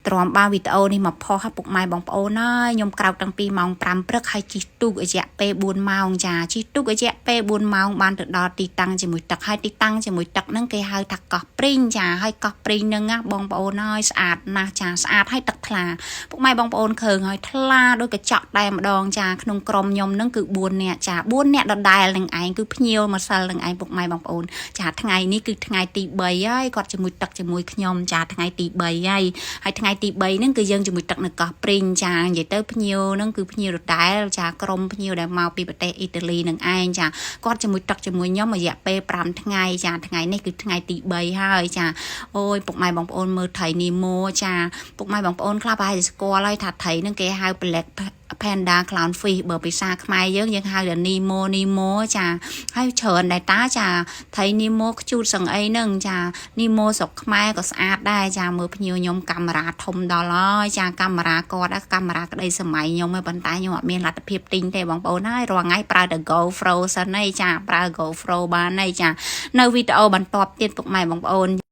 ទ្រាំបានវីដេអូនេះមកផុសពុកម៉ែបងប្អូនហើយខ្ញុំក្រោកតាំងពីម៉ោង5ព្រឹកហើយជិះទូករយៈពេល4ម៉ោងចាជិះទូករយៈពេល4ម៉ោងបានទៅដល់ទីតាំងជាមួយទឹកហើយទីតាំងជាមួយទឹកហ្នឹងគេហៅថាកោះព្រីងចាហើយកោះព្រីងហ្នឹងណាបងប្អូនហើយស្អាតណាស់ចាស្អាតហើយទឹកថ្លាពុកម៉ែបងប្អូនឃើញហើយថ្លាដូចកញ្ចក់តែម្ដងចាក្នុងក្រុមខ្ញុំហ្នឹងគឺ4នាក់ចា4នាក់ដដែលនឹងឯងគឺភ្ញៀវម្សិលនឹងឯងពុកម៉ែបងប្អូនចាថ្ងៃនេះគឺថ្ងៃទី3ហើយគាត់ជាមួយទឹកជាមួយខ្ញុំចាថ្ងៃទី3ហើយថ្ងៃទី3ហ្នឹងគឺយើងជាមួយទឹកនៅកោះព្រីងចានិយាយទៅភ្ញៀវហ្នឹងគឺភ្ញៀវដដែលចាក្រុមភ្ញៀវដែលមកពីប្រទេសអ៊ីតាលីនឹងឯងចាគាត់ជាមួយទឹកជាមួយខ្ញុំរយៈពេល5ថ្ងៃចាថ្ងៃនេះគឺថ្ងៃទី3ហើយចាអូយពុកម៉ែបងប្អូនមើលត្រីនីម៉ូចាពុកម៉ែបងប្អូនខ្លះប្រហែលជាស្គាល់ហើយថាត្រីហ្នឹងគេហៅ Black Panda Clownfish បើភាសាខ្មែរយើងហៅថា Nemo ចាហើយច្រើនដែរតាចាត្រីនីម៉ូខ្ជូតសឹងអីហ្នឹងចានីម៉ូស្រុកខ្មែរក៏ស្អាតដែរចាមើលភ្ញៀវខ្ញុំកាមេរ៉ាធំដល់ហើយចាកាមេរ៉ាគាត់កាមេរ៉ាក្តីសម័យខ្ញុំឯងប៉ុន្តែខ្ញុំអត់មានលទ្ធភាពទិញទេបងប្អូនហើយរាល់ថ្ងៃប្រើតែ GoPro សិនឯងចាប្រើ GoPro បានឯងចានៅវីដេអូបន្ទាប់ទៀតពុកម៉ែបងប្អូន